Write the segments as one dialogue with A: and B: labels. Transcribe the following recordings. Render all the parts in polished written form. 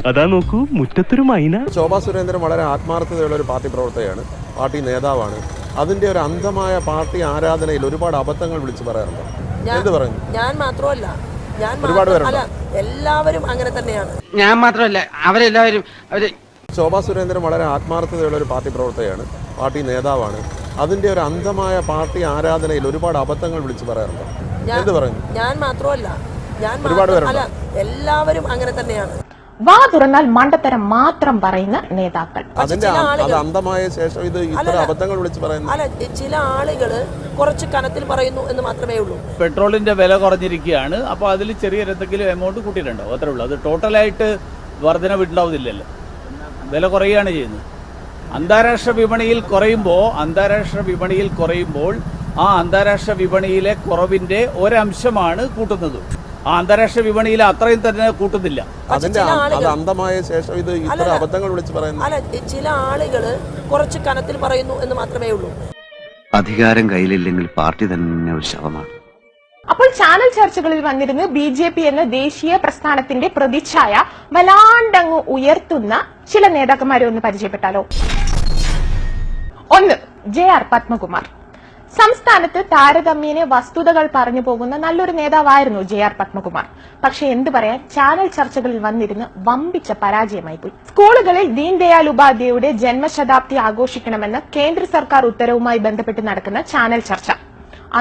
A: അതാ നോക്കൂ മുറ്റത്തൊരു മൈന.
B: ശോഭാ സുരേന്ദ്രൻ വളരെ ആത്മാർത്ഥതയുള്ള ഒരു പാർട്ടി പ്രവർത്തകയാണ്, പാർട്ടി നേതാവാണ്. അതിന്റെ ഒരു അന്ധമായ പാർട്ടി ആരാധനയിൽ ഒരുപാട് അബദ്ധങ്ങൾ വിളിച്ചു പറയാറുണ്ട്. എന്ത് പറയുന്നു?
C: ഞാൻ മാത്രമല്ല,
B: ഒരുപാട് പേരുണ്ട്.
C: എല്ലാവരും അങ്ങനെ തന്നെയാണ്.
D: ഞാൻ മാത്രമല്ല, അവരെല്ലാവരും.
B: ശോഭാ സുരേന്ദ്രൻ വളരെ ആത്മാർത്ഥതയുള്ള ഒരു പാർട്ടി പ്രവർത്തകയാണ്, പാർട്ടി നേതാവാണ്. അതിന്റെ ഒരു അന്ധമായ പാർട്ടി ആരാധനയിൽ ഒരുപാട് അബദ്ധങ്ങൾ വിളിച്ചു പറയാറുണ്ട്. എന്ത് പറയുന്നു?
C: ഞാൻ മാത്രമല്ല,
B: ഒരുപാട് പേരുണ്ട്.
C: എല്ലാവരും അങ്ങനെ തന്നെയാണ്.
E: വാ തുറന്നാൽ മണ്ടത്തരം മാത്രം പറയുന്ന നേതാക്കൾ.
B: അതിന്റെ അന്ധമായ ശേഷം ഇത് ഇത്ര അബദ്ധങ്ങൾ വിളിച്ചു പറയുന്നു.
C: അല്ല, ചില ആളുകള് കുറച്ച് കനത്തിൽ പറയുന്നു എന്ന് മാത്രമേ ഉള്ളൂ.
F: പെട്രോളിന്റെ വില കുറഞ്ഞിരിക്കുകയാണ്, അപ്പോൾ അതിൽ ചെറിയ എന്തെങ്കിലും എമൗണ്ട് കൂട്ടിയിട്ടുണ്ടാവും, അത്രേ ഉള്ളൂ. അത് ടോട്ടലായിട്ട് വർധനവുണ്ടാവുന്നില്ലല്ലോ, വില കുറയുകയാണ് ചെയ്യുന്നത്. അന്താരാഷ്ട്ര വിപണിയിൽ കുറയുമ്പോൾ ആ അന്താരാഷ്ട്ര വിപണിയിലെ കുറവിന്റെ ഒരംശമാണ് കൂട്ടുന്നത്. ആ അന്താരാഷ്ട്ര വിപണിയിൽ അത്രയും തന്നെ കൂട്ടുന്നില്ല.
B: അതിന്റെ അന്ധമായ ശേഷം ഇത് ഇത്ര അബദ്ധങ്ങൾ വിളിച്ചു പറയുന്നു.
C: അല്ല, ചില ആളുകള് കുറച്ച് കനത്തിൽ പറയുന്നു എന്ന് മാത്രമേ ഉള്ളൂ.
G: അധികാരം കയ്യിലില്ലെങ്കിൽ പാർട്ടി തന്നെ ഒരു ശവമാണ്.
E: അപ്പോൾ ചാനൽ ചർച്ചകളിൽ വന്നിരുന്ന് BJP എന്ന ദേശീയ പ്രസ്ഥാനത്തിന്റെ പ്രതിച്ഛായ വല്ലാണ്ടങ്ങ് ഉയർത്തുന്ന ചില നേതാക്കന്മാരെ ഒന്ന് പരിചയപ്പെട്ടാലോ? ഒന്ന്, JR പത്മകുമാർ. സംസ്ഥാനത്ത് താരതമ്യേന വസ്തുതകൾ പറഞ്ഞു പോകുന്ന നല്ലൊരു നേതാവായിരുന്നു JR പത്മകുമാർ. പക്ഷെ എന്തു പറയാൻ, ചാനൽ ചർച്ചകളിൽ വന്നിരുന്ന് വമ്പിച്ച പരാജയമായി പോയി. സ്കൂളുകളിൽ ദീൻദയാൽ ഉപാധ്യായയുടെ ജന്മശതാബ്ദി ആഘോഷിക്കണമെന്ന കേന്ദ്ര സർക്കാർ ഉത്തരവുമായി ബന്ധപ്പെട്ട് നടക്കുന്ന ചാനൽ ചർച്ച,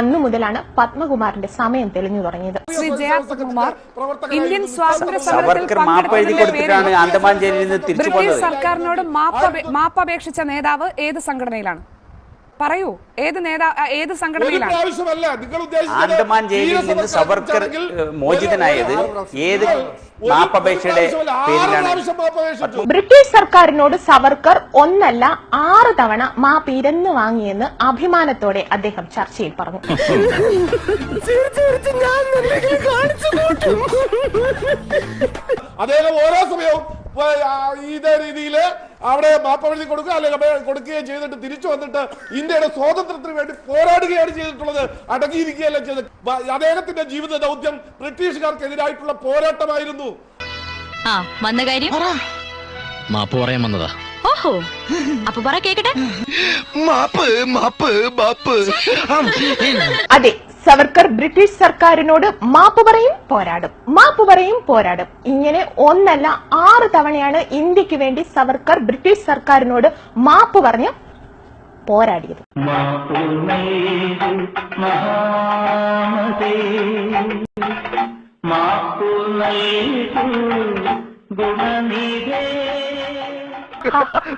E: അന്നു മുതലാണ് പത്മകുമാറിന്റെ സമയം തെളിഞ്ഞു തുടങ്ങിയത്.
H: ശ്രീ JR പത്മകുമാർ ഇന്ത്യൻ സ്വാതന്ത്ര്യ സമരത്തിൽ ബ്രിട്ടീഷ് സർക്കാരിനോട് മാപ്പപേക്ഷിച്ച നേതാവ് ഏത് സംഘടനയിലാണ്? പറയൂ, ഏത് സംഘടനയിലാണ്?
D: ആൻഡമാൻ ജയിലിൽ നിന്ന് സവർക്കർ മോചിതനായത് ഏത് മാപ്പപേക്ഷയുടെ പേരിലാണ്?
E: ബ്രിട്ടീഷ് സർക്കാരിനോട് സവർക്കർ 1 അല്ല 6 തവണ മാപ്പിരന്ന് വാങ്ങിയെന്ന് അഭിമാനത്തോടെ അദ്ദേഹം ചർച്ചയിൽ പറഞ്ഞു.
I: അദ്ദേഹം ഓരോ സമയവും ഇതേ രീതിയിൽ അവിടെ മാപ്പവഴി കൊടുക്കുക അല്ലെങ്കിൽ കൊടുക്കുകയും ചെയ്തിട്ട് തിരിച്ചു വന്നിട്ട് ഇന്ത്യയുടെ സ്വാതന്ത്ര്യത്തിന് വേണ്ടി പോരാടുകയാണ് ചെയ്തിട്ടുള്ളത്, അടങ്ങിയിരിക്കുകയല്ല ചെയ്തത്. അദ്ദേഹത്തിന്റെ ജീവിത ദൗത്യം ബ്രിട്ടീഷുകാർക്കെതിരായിട്ടുള്ള പോരാട്ടമായിരുന്നു.
J: വന്ന കാര്യം
G: മാപ്പ് പറയാൻ വന്നതാ.
J: ഓഹോ, അപ്പൊ പറ കേക്കട്ടെ.
E: അതെ, സവർക്കർ ബ്രിട്ടീഷ് സർക്കാരിനോട് മാപ്പ് പറയും പോരാടും. ഇങ്ങനെ 1 അല്ല 6 തവണയാണ് ഇന്ത്യക്ക് വേണ്ടി സവർക്കർ ബ്രിട്ടീഷ് സർക്കാരിനോട് മാപ്പ് പറഞ്ഞ് പോരാടിയത്.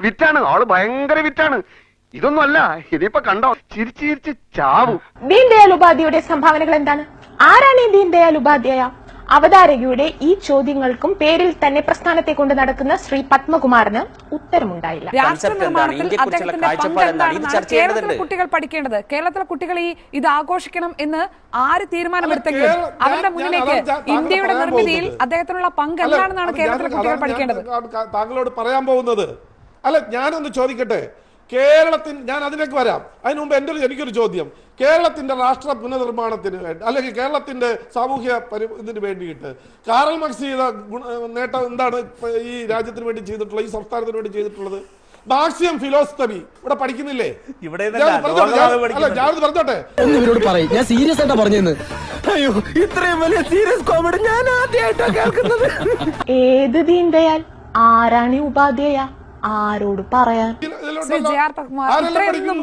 A: വിറ്റാണ് ആള്, ഭയങ്കര വിറ്റാണ്. ഇതൊന്നും അല്ല, ഇതിപ്പോ കണ്ടോ ചിരിച്ചിരിച്ച് ചാവും.
E: ദീൻദയാൽ ഉപാധ്യായയുടെ സംഭാവനകൾ എന്താണ്? ആരാണ് ഈ ദീൻദയാൽ ഉപാധ്യായ? അവതാരകയുടെ ഈ ചോദ്യങ്ങൾക്കും പേരിൽ തന്നെ പ്രസ്ഥാനത്തെ കൊണ്ട് നടക്കുന്ന ശ്രീ പത്മകുമാറിന് ഉത്തരമുണ്ടായില്ല.
H: രാഷ്ട്ര നിർമ്മാണത്തിൽ അദ്ദേഹത്തിന്റെ പങ്ക് എന്താണെന്നാണ് കേരളത്തിലെ കുട്ടികൾ പഠിക്കേണ്ടത്. കേരളത്തിലെ കുട്ടികൾ ഇത് ആഘോഷിക്കണം എന്ന് ആര് തീരുമാനമെടുത്തെങ്കിലും അവരുടെ മുന്നിലേക്ക് ഇന്ത്യയുടെ നിർമ്മിതിയിൽ അദ്ദേഹത്തിനുള്ള പങ്ക് എന്താണെന്നാണ് കേരളത്തിലെ കുട്ടികൾ പഠിക്കേണ്ടത്.
I: താങ്കളോട് പറയാൻ പോകുന്നത് അല്ല, ഞാനൊന്ന് ചോദിക്കട്ടെ. ഞാൻ അതിലേക്ക് വരാം. അതിനു മുമ്പ് എനിക്കൊരു ചോദ്യം. കേരളത്തിന്റെ രാഷ്ട്ര പുനർനിർമ്മാണത്തിന് വേണ്ടി അല്ലെങ്കിൽ കേരളത്തിന്റെ സാമൂഹ്യ ഇതിന് വേണ്ടിയിട്ട് കാറൽ മാർക്സ് ചെയ്ത നേട്ടം എന്താണ് ഈ രാജ്യത്തിന് വേണ്ടി ചെയ്തിട്ടുള്ളത്, ഈ സംസ്ഥാനത്തിന് വേണ്ടി ചെയ്തിട്ടുള്ളത്? മാർക്സിയം ഫിലോസഫി ഇവിടെ പഠിക്കുന്നില്ലേ? ഞാനത് പറഞ്ഞോട്ടെ.
D: ഞാൻ സീരിയസ് ആയിട്ടാ പറഞ്ഞത്. അയ്യോ, ഇത്രയും വലിയ സീരിയസ് കോമഡി ഞാൻ ആദ്യമായിട്ടാ കേൾക്കുന്നത്.
E: ഏത് ദീൻദയാൽ? ആരാണ് ഉപാധ്യായ? ആരോട് പറയാൻ?
H: ശ്രീ JR പത്മകുമാർ, ഇത്രയൊന്നും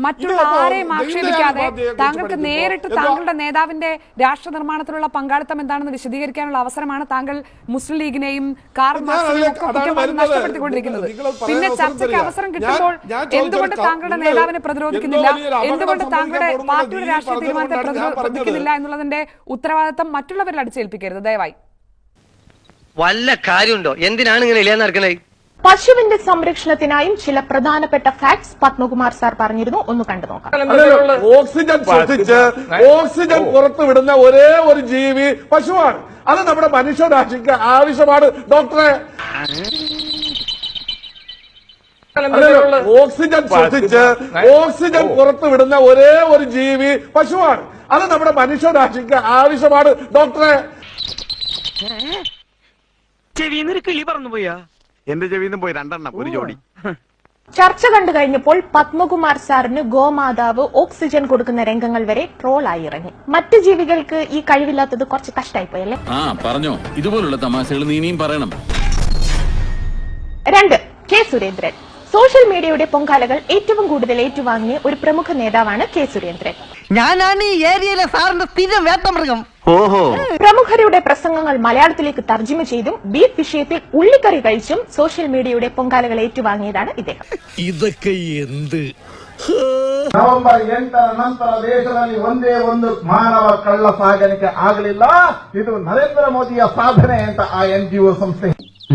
H: മറ്റുള്ള ആരെയും ആക്ഷേപിക്കാതെ താങ്കൾക്ക് നേരിട്ട് താങ്കളുടെ നേതാവിന്റെ രാഷ്ട്ര നിർമ്മാണത്തിലുള്ള പങ്കാളിത്തം എന്താണെന്ന് വിശദീകരിക്കാനുള്ള അവസരമാണ് താങ്കൾ മുസ്ലിം ലീഗിനെയും കാറൽ മാർക്സിനെയും ഒക്കെ കുറ്റമായി നഷ്ടപ്പെടുത്തിക്കൊണ്ടിരിക്കുന്നത്. പിന്നെ ചർച്ചയ്ക്ക് അവസരം കിട്ടുമ്പോൾ എന്തുകൊണ്ട് താങ്കളുടെ നേതാവിനെ പ്രതിരോധിക്കുന്നില്ല, എന്തുകൊണ്ട് താങ്കളുടെ പാർട്ടിയുടെ രാഷ്ട്രീയ തീരുമാനത്തെ പ്രതിരോധിക്കുന്നില്ല എന്നുള്ളതിന്റെ ഉത്തരവാദിത്തം മറ്റുള്ളവരിൽ അടിച്ചേൽപ്പിക്കരുത് ദയവായി.
D: വല്ല കാര്യമുണ്ടോ? എന്തിനാണ് ഇങ്ങനെ ഇല്ലാന്ന് നടക്കണേ?
E: പശുവിന്റെ സംരക്ഷണത്തിനായും ചില പ്രധാനപ്പെട്ട ഫാക്ട്സ് പത്മകുമാർ സാർ പറഞ്ഞിരുന്നു. ഒന്ന് കണ്ടു നോക്കാം.
I: ഓക്സിജൻ ശ്വസിച്ച് ഓക്സിജൻ പുറത്തുവിടുന്ന ഒരേ ഒരു ജീവി പശുവാണ്. അത് നമ്മുടെ മനുഷ്യരാശിക്ക് ആവശ്യമാണ് ഡോക്ടറെ. ഓക്സിജൻ ശ്വസിച്ച് ഓക്സിജൻ പുറത്തുവിടുന്ന ഒരേ ഒരു ജീവി പശുവാണ്. അത് നമ്മുടെ മനുഷ്യരാശിക്ക് ആവശ്യമാണ് ഡോക്ടറെ.
D: ചെവിന്നൊരു കിളി പറന്നു പോയാ?
A: എന്റെ ചെവിന്ന് പോയി 2 എണ്ണം, ഒരു ജോഡി.
E: ചർച്ച കണ്ടു കഴിഞ്ഞപ്പോൾ പത്മകുമാർ സാറിന് ഗോമാതാവ് ഓക്സിജൻ കൊടുക്കുന്ന രംഗങ്ങൾ വരെ ട്രോളായി ഇറങ്ങി. മറ്റു ജീവികൾക്ക് ഈ കഴിവില്ലാത്തത് കുറച്ച് കഷ്ടായിപ്പോയല്ലേ?
D: പറഞ്ഞോ, ഇതുപോലുള്ള തമാശകൾ നീ ഇനിയും പറയണം.
E: 2. കെ സുരേന്ദ്രൻ. സോഷ്യൽ മീഡിയയുടെ പൊങ്കാലകൾ ഏറ്റവും കൂടുതൽ ഏറ്റുവാങ്ങിയ ഒരു പ്രമുഖ നേതാവാണ് കെ സുരേന്ദ്രൻ.
D: ഞാനാണ് ഈ ഏരിയയിലെ സാറിന്റെ സ്ഥിരം വേട്ടമൃഗം.
A: ഓഹോ.
E: പ്രമുഖരുടെ പ്രസംഗങ്ങൾ മലയാളത്തിലേക്ക് തർജ്ജമ ചെയ്തും ബീഫ് വിഷയത്തിൽ ഉള്ളിക്കറി കഴിച്ചും സോഷ്യൽ മീഡിയയുടെ പൊങ്കാലകൾ ഏറ്റുവാങ്ങിയതാണ് ഇദ്ദേഹം.
D: ഇതൊക്കെ എന്ത്?
K: ನವೆಂಬರ್ 8ರ ನಂತರ ದೇಶದಲ್ಲಿ ಒಂದೇ ಒಂದು ಮಾನವ ಕಳ್ಳ ಸಾಗಾಣಿಕೆ ಆಗಲಿಲ್ಲ. ಇದು ನರೇಂದ್ರ ಮೋದಿಯ ಸಾಧನೆ ಅಂತ ಆ NGO ಸಂಸ್ಥೆ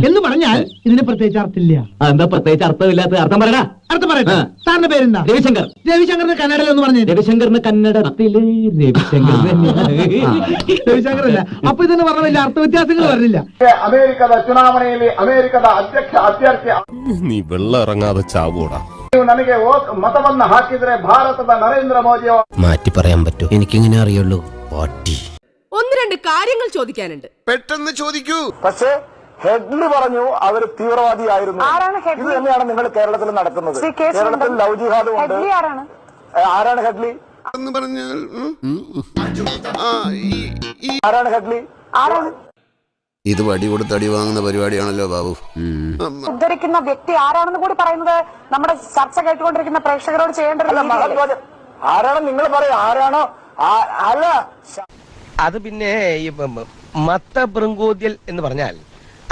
D: എന്ന് പറഞ്ഞാൽ ഇതിന് പ്രത്യേകിച്ച് അർത്ഥമില്ല. എന്താ പ്രത്യേകിച്ച് അർത്ഥമില്ലാത്ത? അർത്ഥം പറയടാ. അർത്ഥം പറയട്ടെ. സാറിന്റെ പേരെന്താ? രവിശങ്കർ. രവിശങ്കറിന് കന്നഡയിൽ ഒന്ന് പറഞ്ഞു. രവിശങ്കറിന് കന്നഡത്തില് രവിശങ്കർ രവിശങ്കറല്ല. അപ്പൊ ഇതിന് പറഞ്ഞ വലിയ അർത്ഥ വ്യത്യാസങ്ങൾ പറഞ്ഞില്ല.
K: ಅಮೆರಿಕದ ಚುನಾವಣೆಯಲ್ಲಿ ಅಮೆರಿಕದ ಅಧ್ಯಕ್ಷ ಅಭ್ಯರ್ಥಿ
B: നീ വെള്ളം ഇറങ്ങാതെ ചാവൂടാ.
K: ನೀವು ನನಗೆ ಮತವನ್ನ ಹಾಕಿದ್ರೆ ಭಾರತದ ನರೇಂದ್ರ ಮೋದಿ
D: മാറ്റി പറയാൻ പറ്റൂ? എനിക്കിങ്ങനെ അറിയുള്ളൂ. പാട്ടി.
C: 1-2 കാര്യങ്ങൾ ചോദിക്കാനുണ്ട്.
B: പെട്ടെന്ന് ചോദിക്കൂ.
K: പക്ഷേ ഹെഡ്ലി പറഞ്ഞു അവർ തീവ്രവാദിയായിരുന്നു. ഇത് തന്നെയാണ് നിങ്ങൾ കേരളത്തിൽ നടക്കുന്നത്. കേരളത്തിൽ ലവ് ജിഹാദും ഉണ്ട്. ആരാണ് ഹെഡ്ലി
B: എന്ന് പറഞ്ഞാൽ
K: ആരാണ് ഹെഡ്ലി?
B: ഇത് വടി കൊടുത്ത് അടി വാങ്ങുന്ന പരിപാടിയാണല്ലോ ബാബു.
E: ഉദ്ധരിക്കുന്ന വ്യക്തി ആരാണെന്ന് കൂടി പറയുന്നത് നമ്മുടെ ചർച്ച കേട്ടുകൊണ്ടിരിക്കുന്ന പ്രേക്ഷകരോട് ചെയ്യേണ്ടത്.
K: ആരാണ് നിങ്ങൾ പറയും? ആരാണോ? അല്ല,
D: അത് പിന്നെ മത്ത ബൃങ്കോദ്യൽ എന്ന് പറഞ്ഞാൽ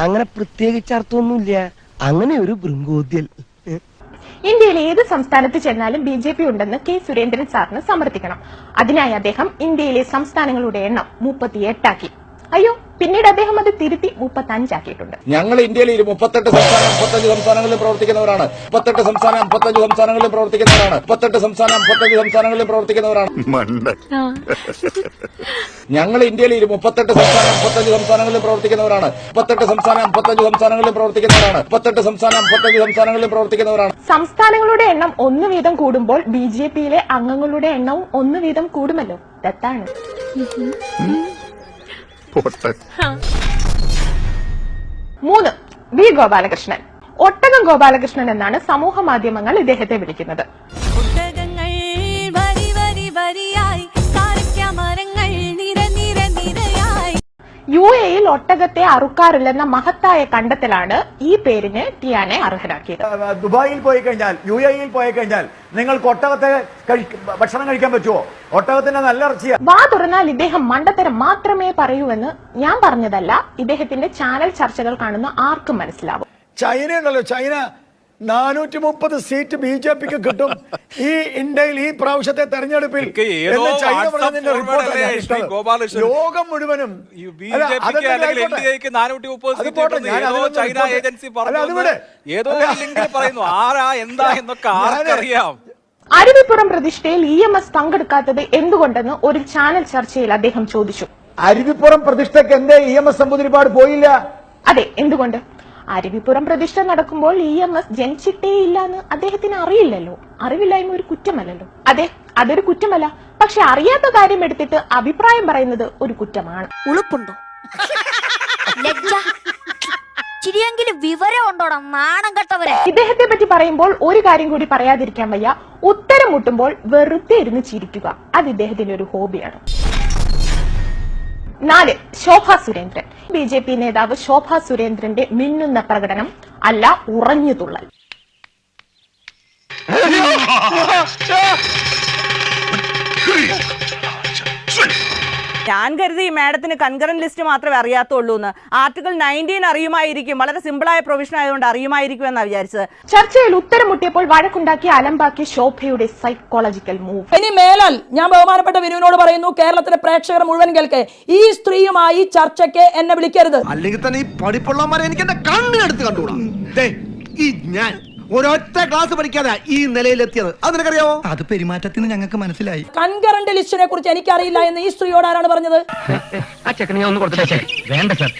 D: അങ്ങനെ പ്രത്യേകിച്ച് അർത്ഥമൊന്നുമില്ല. അങ്ങനെ ഒരു ബൃങ്കോദ്യൽ.
E: ഇന്ത്യയിലെ ഏത് സംസ്ഥാനത്ത് ചെന്നാലും BJP ഉണ്ടെന്ന് കെ സുരേന്ദ്രൻ സാറിന് സമർത്ഥിക്കണം. അതിനായി അദ്ദേഹം ഇന്ത്യയിലെ സംസ്ഥാനങ്ങളുടെ എണ്ണം 38 ആക്കി. അയ്യോ, പിന്നീട് അദ്ദേഹം അത് തിരുത്തി 35 ആക്കിയിട്ടുണ്ട്.
I: ഞങ്ങൾ ഇന്ത്യയിൽ 38 സംസ്ഥാനം 35 സംസ്ഥാനങ്ങളിലും പ്രവർത്തിക്കുന്നവരാണ്. 38 സംസ്ഥാനം 35 സംസ്ഥാനങ്ങളിലും പ്രവർത്തിക്കുന്നവരാണ്. 38 സംസ്ഥാനം 35 സംസ്ഥാനങ്ങളിലും പ്രവർത്തിക്കുന്നവരാണ്. ഞങ്ങൾ ഇന്ത്യയിൽ 38 സംസ്ഥാനം 35 സംസ്ഥാനങ്ങളിലും പ്രവർത്തിക്കുന്നവരാണ്. 38 സംസ്ഥാനം 35 സംസ്ഥാനങ്ങളിലും പ്രവർത്തിക്കുന്നവരാണ്. 38 സംസ്ഥാനം 35 സംസ്ഥാനങ്ങളിലും പ്രവർത്തിക്കുന്നവരാണ്.
E: സംസ്ഥാനങ്ങളുടെ എണ്ണം 1 വീതം കൂടുമ്പോൾ BJPയിലെ അംഗങ്ങളുടെ എണ്ണവും 1 വീതം കൂടുമല്ലോ. ദത്താണ്. 3. വി ഗോപാലകൃഷ്ണൻ. ഒട്ടകം ഗോപാലകൃഷ്ണൻ എന്നാണ് സമൂഹ മാധ്യമങ്ങൾ ഇദ്ദേഹത്തെ വിളിക്കുന്നത്. UAEയിൽ ഒട്ടകത്തെ അറുക്കാറില്ലെന്ന മഹത്തായ കണ്ടെത്തലാണ് ഈ പേരിന് ടിയാനെ അർഹനാക്കിയത്.
K: ദുബായിൽ പോയി കഴിഞ്ഞാൽ, UAEയിൽ പോയി കഴിഞ്ഞാൽ നിങ്ങൾക്ക് ഒട്ടകത്തെ ഭക്ഷണം കഴിക്കാൻ പറ്റുമോ? ഒട്ടകത്തിന്റെ നല്ല ഇറച്ചിയാ.
E: വാ തുറന്നാൽ ഇദ്ദേഹം മണ്ടത്തരം മാത്രമേ പറയൂവെന്ന് ഞാൻ പറഞ്ഞതല്ല, ഇദ്ദേഹത്തിന്റെ ചാനൽ ചർച്ചകൾ കാണുന്ന ആർക്കും മനസ്സിലാവും.
K: ചൈന ഉണ്ടല്ലോ, ചൈന 430 സീറ്റ് BJPക്ക് കിട്ടും ഈ ഇന്ത്യയിൽ ഈ പ്രാവശ്യത്തെ തെരഞ്ഞെടുപ്പിൽ. ലോകം മുഴുവനും
E: അരുവിപ്പുറം പ്രതിഷ്ഠയിൽ EMS പങ്കെടുക്കാത്തത് എന്തുകൊണ്ടെന്ന് ഒരു ചാനൽ ചർച്ചയിൽ അദ്ദേഹം ചോദിച്ചു.
K: അരുവിപ്പുറം പ്രതിഷ്ഠയ്ക്ക് എന്തേ EMS നമ്പൂതിരിപ്പാട് പോയില്ല?
E: അതെ, എന്തുകൊണ്ട്? അരുവിപ്പുറം പ്രതിഷ്ഠ നടക്കുമ്പോൾ EMS ജനിച്ചിട്ടേയില്ല എന്ന് അദ്ദേഹത്തിന് അറിയില്ലല്ലോ. അറിവില്ലായ്മ ഒരു കുറ്റമല്ലല്ലോ. അതെ, അതൊരു കുറ്റമല്ല. പക്ഷെ അറിയാത്ത കാര്യം എടുത്തിട്ട് അഭിപ്രായം പറയുന്നത് ഒരു കുറ്റമാണ്.
J: ഉളുപ്പുണ്ടോ? ചിരിയെങ്കിലും വിവരം ഉണ്ടോടാ നാണം കെട്ടവരെ.
E: ഇദ്ദേഹത്തെ പറ്റി പറയുമ്പോൾ ഒരു കാര്യം കൂടി പറയാതിരിക്കാൻ വയ്യ. ഉത്തരം മുട്ടുമ്പോൾ വെറുതെ ഇരുന്ന് ചിരിക്കുക. അത് ഇദ്ദേഹത്തിന്റെ ഒരു ഹോബിയാണ്. 4. ശോഭാ സുരേന്ദ്രൻ. BJP നേതാവ് ശോഭാ സുരേന്ദ്രന്റെ മിന്നുന്ന പ്രകടനം അല്ല, ഉറഞ്ഞു തുള്ളൽ.
C: ഞാൻ കരുതി മാഡത്തിന് കൺകറന്റ് ലിസ്റ്റ് മാത്രമേ അറിയാത്തുള്ളൂ എന്ന്. ആർട്ടിക്കിൾ 19 അറിയുമായിരിക്കും. വളരെ സിമ്പിളായ പ്രൊവിഷൻ ആയതുകൊണ്ട് അറിയുമായിരിക്കും എന്നാണ് വിചാരിച്ചത്.
E: ചർച്ചയിൽ ഉത്തരം മുട്ടിയപ്പോൾ വഴക്കുണ്ടാക്കി അലമ്പാക്കിയ ശോഭയുടെ സൈക്കോളജിക്കൽ മൂവ്.
C: ഇനി മേലാൽ ഞാൻ ബഹുമാനപ്പെട്ട വിനുവിനോട് പറയുന്നു, കേരളത്തിലെ പ്രേക്ഷകർ മുഴുവൻ കേൾക്കെ, ഈ സ്ത്രീയുമായി ചർച്ചയ്ക്ക് എന്നെ വിളിക്കരുത്.
D: അല്ലെങ്കിൽ തന്നെ ഈ പഠിപ്പുള്ളവന്മാരെ എനിക്ക് എന്റെ കണ്ണിനെടുത്ത് കണ്ടുകൂടാ. ഈ ഞാൻ ഒരൊറ്റ ക്ലാസ് പഠിക്കാതെ ഈ നിലയിലെത്തിയത് അത് നിനക്കറിയാവോ? അത് പെരുമാറ്റത്തിന് ഞങ്ങൾക്ക് മനസ്സിലായി.
C: കൺകറന്റ് ലിസ്റ്റിനെ കുറിച്ച് എനിക്കറിയില്ല എന്ന് ഈ സ്ത്രീയോട് ആരാണ് പറഞ്ഞത്?
D: ആ ചെക്കനെ ഒന്ന് കൊടുത്തിട്ടേ. വേണ്ട സർ,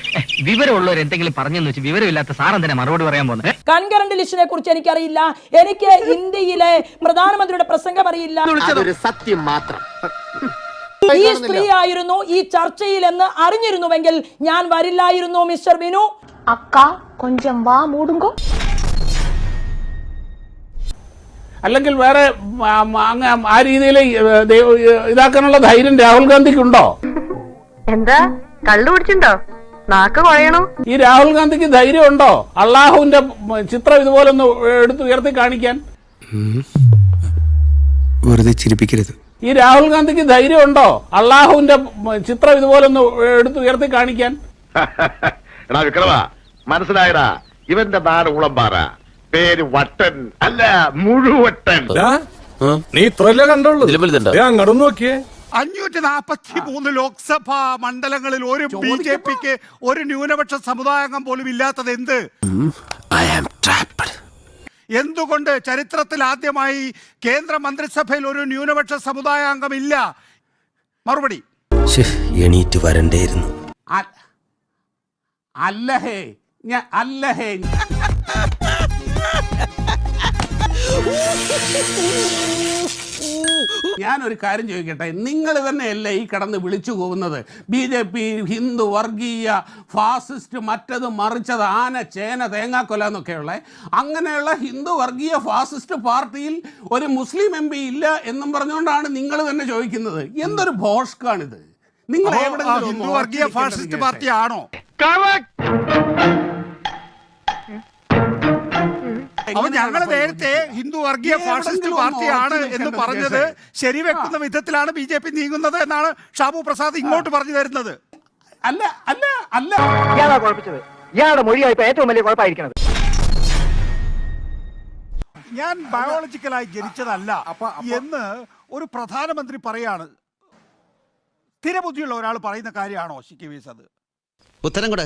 D: വിവരമുള്ളവർ എന്തെങ്കിലും പറഞ്ഞെന്ന് വെച്ച് വിവരമില്ലാത്ത സാർ എന്തിനാ മറുപടി പറയാൻ പോകുന്നത്?
C: കൺകറന്റ് ലിസ്റ്റിനെ കുറിച്ച് എനിക്കറിയില്ല. എനിക്ക് ഇന്ത്യയിലെ പ്രധാനമന്ത്രിയുടെ പ്രസംഗം അറിയില്ല.
A: സത്യം മാത്രം.
C: ഈ സ്ത്രീ ആയിരുന്നു ഈ ചർച്ചയിൽ എന്ന് അറിഞ്ഞിരുന്നുവെങ്കിൽ ഞാൻ വരില്ലായിരുന്നു മിസ്റ്റർ വിനു.
E: അക്ക കൊഞ്ചം വാ മൂടുങ്കോ.
F: അല്ലെങ്കിൽ വേറെ ആ രീതിയിൽ ഇതാക്കാനുള്ള ധൈര്യം രാഹുൽ ഗാന്ധിക്കുണ്ടോ?
C: എന്താ കള്ളു കുടിച്ചിട്ടുണ്ടോ? നാക്ക് കുഴയണോ?
F: ഈ രാഹുൽ ഗാന്ധിക്ക് ധൈര്യം ഉണ്ടോ അള്ളാഹുവിന്റെ ചിത്രം ഇതുപോലെ ഒന്ന് എടുത്ത് ഉയർത്തി കാണിക്കാൻ?
G: വെറുതെ ചിരിപ്പിക്കരുത്.
F: ഈ രാഹുൽ ഗാന്ധിക്ക് ധൈര്യം ഉണ്ടോ അള്ളാഹുവിന്റെ ചിത്രം ഇതുപോലെ ഒന്ന് എടുത്ത് ഉയർത്തി കാണിക്കാൻ?
A: എടാ വിക്രമ, മനസ്സിലായടാ, ഇവന്റെ നാട് ഉളമ്പാറ, പേര് വട്ടൻ അല്ല മുഴുവട്ടൻ.
I: നീ ഇത്രല്ലേ കണ്ടുള്ളൂ, അങ്ങോട്ട് നോക്കിയേ.
A: 543 ലോക്സഭാ മണ്ഡലങ്ങളിൽ ഒരു BJPക്ക് ഒരു ന്യൂനപക്ഷ സമുദായാംഗം പോലും ഇല്ലാത്തത് എന്ത്? എന്തുകൊണ്ട് ചരിത്രത്തിൽ ആദ്യമായി കേന്ദ്ര മന്ത്രിസഭയിൽ ഒരു ന്യൂനപക്ഷ സമുദായാംഗം ഇല്ല? മറുപടി
G: എണീറ്റ് വരണ്ടേയിരുന്നു.
F: അല്ലഹേ അല്ലഹേ ഞാനൊരു കാര്യം ചോദിക്കട്ടെ, നിങ്ങൾ തന്നെയല്ലേ ഈ കടന്ന് വിളിച്ചു പോകുന്നത് BJP ഹിന്ദു വർഗീയ ഫാസിസ്റ്റ് മറ്റത് മറിച്ചത് ആന ചേന തേങ്ങാക്കൊല എന്നൊക്കെയുള്ള അങ്ങനെയുള്ള ഹിന്ദു വർഗീയ ഫാസിസ്റ്റ് പാർട്ടിയിൽ ഒരു മുസ്ലിം MP ഇല്ല എന്നും പറഞ്ഞുകൊണ്ടാണ് നിങ്ങൾ തന്നെ ചോദിക്കുന്നത്? എന്തൊരു ഭോഷ്കാണിത്! നിങ്ങൾ
A: ഹിന്ദു വർഗീയ ഫാസിസ്റ്റ് പാർട്ടി ആണോ? അപ്പൊ ഞങ്ങൾ നേരത്തെ ഹിന്ദു വർഗീയ ഫാസിസ്റ്റ് പാർട്ടിയാണ് എന്ന് പറഞ്ഞത് ശരിവെക്കുന്ന വിധത്തിലാണ് BJP നീങ്ങുന്നത് എന്നാണ് ഷാബു പ്രസാദ് ഇങ്ങോട്ട് പറഞ്ഞു തരുന്നത്.
F: അല്ല അല്ല അല്ല,
D: ഇയാളാ കുഴപ്പിച്ചത്. ഇയാളുടെ മൊഴിയായി ഏറ്റവും വലിയ കുഴപ്പമായിരിക്കുന്നത്.
A: ഞാൻ ബയോളജിക്കലായി ജനിച്ചതല്ല എന്ന് ഒരു പ്രധാനമന്ത്രി പറയാണ്. സ്ഥിരബുദ്ധിയുള്ള ഒരാൾ പറയുന്ന കാര്യമാണോ ശിക്കിവീസ്? അത്
G: ഉത്തരം കൂടെ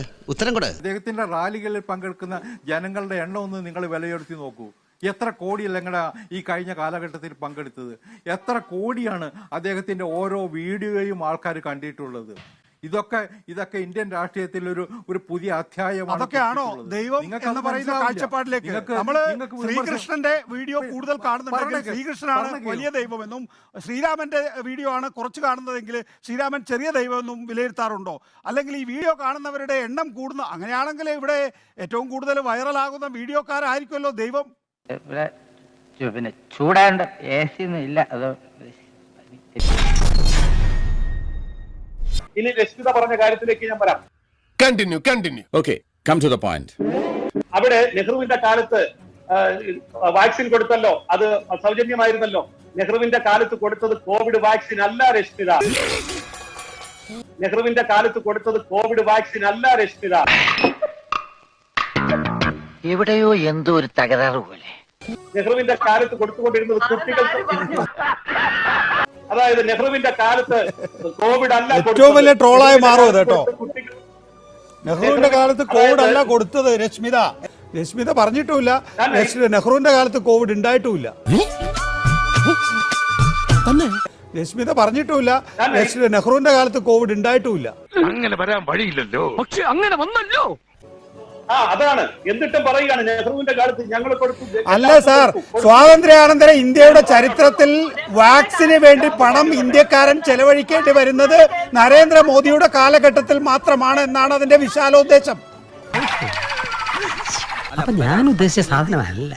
I: അദ്ദേഹത്തിന്റെ റാലികളിൽ പങ്കെടുക്കുന്ന ജനങ്ങളുടെ എണ്ണം ഒന്ന് നിങ്ങൾ വിലയിരുത്തി നോക്കൂ. എത്ര കോടിയല്ല നിങ്ങളുടെ ഈ കഴിഞ്ഞ കാലഘട്ടത്തിൽ പങ്കെടുത്തത്? എത്ര കോടിയാണ് അദ്ദേഹത്തിന്റെ ഓരോ വീഡിയോയും ആൾക്കാർ കണ്ടിട്ടുള്ളത്? ഇതൊക്കെ ഇന്ത്യൻ രാഷ്ട്രീയത്തിൽ ഒരു പുതിയ അധ്യായമാണ്.
A: അതൊക്കെയാണോ ദൈവം എന്ന് പറയുന്ന കാഴ്ചപ്പാടിലേക്ക് നമ്മള് ശ്രീകൃഷ്ണന്റെ വീഡിയോ കൂടുതൽ കാണുന്നുണ്ടെങ്കിൽ ശ്രീകൃഷ്ണനാണ് വലിയ ദൈവമെന്നും ശ്രീരാമന്റെ വീഡിയോ ആണ് കുറച്ച് കാണുന്നതെങ്കിൽ ശ്രീരാമൻ ചെറിയ ദൈവമെന്നും വിലയിരുത്താറുണ്ടോ? അല്ലെങ്കിൽ ഈ വീഡിയോ കാണുന്നവരുടെ എണ്ണം കൂടുന്ന അങ്ങനെയാണെങ്കിൽ ഇവിടെ ഏറ്റവും കൂടുതൽ വൈറലാകുന്ന വീഡിയോക്കാരായിരിക്കുമല്ലോ ദൈവം.
D: പിന്നെ ചൂടാണ്ട് AC ഒന്നും ഇല്ല. അത്
I: ഇനി രശ്മിത പറഞ്ഞ കാര്യത്തിലേക്ക് ഞാൻ വരാം.
B: Continue. Okay, come to the point.
I: അവിടെ നെഹ്റുവിന്റെ കാലത്ത് വാക്സിൻ കൊടുത്തല്ലോ, അത് സൗജന്യമായിരുന്നല്ലോ. നെഹ്റുവിന്റെ കാലത്ത് കൊടുത്തത് കോവിഡ് വാക്സിൻ അല്ല രശ്മിത. നെഹ്റുവിന്റെ കാലത്ത് കൊടുത്തത് കോവിഡ് വാക്സിൻ അല്ല രശ്മിത.
D: എവിടെയോ എന്തോ ഒരു തകരാറ് പോലെ.
I: നെഹ്റുവിന്റെ കാലത്ത് കൊടുത്തുകൊണ്ടിരുന്നത് കുട്ടികൾക്ക്. അതായത് നെഹ്റുവിന്റെ കാലത്ത് കോവിഡ് അല്ല
A: ഏറ്റവും വലിയ ട്രോളായി മാറും കേട്ടോ. നെഹ്റുവിന്റെ കാലത്ത് കോവിഡ് അല്ല കൊടുത്തത് രശ്മിത പറഞ്ഞിട്ടുമില്ല. നെഹ്റുവിന്റെ കാലത്ത് കോവിഡ് ഉണ്ടായിട്ടുമില്ല. രശ്മിത പറഞ്ഞിട്ടുമില്ല. നെഹ്റുവിന്റെ കാലത്ത് കോവിഡ് ഉണ്ടായിട്ടുമില്ല.
G: അങ്ങനെ വരാൻ വഴിയില്ലല്ലോ.
D: പക്ഷെ അങ്ങനെ വന്നല്ലോ.
I: അതാണ് എന്നിട്ടും പറയുകയാണ് നെഹ്റുവിന്റെ കാലത്ത് ഞങ്ങൾ കൊടുത്തു.
A: അല്ല സാർ, സ്വാതന്ത്ര്യാനന്തര ഇന്ത്യയുടെ ചരിത്രത്തിൽ വാക്സിന് വേണ്ടി പണം ഇന്ത്യക്കാരൻ ചെലവഴിക്കേണ്ടി വരുന്നത് നരേന്ദ്രമോദിയുടെ കാലഘട്ടത്തിൽ മാത്രമാണ് എന്നാണ് അതിന്റെ വിശാലോദ്ദേശം.
D: അപ്പൊ ഞാൻ ഉദ്ദേശിച്ച സാധനമല്ല.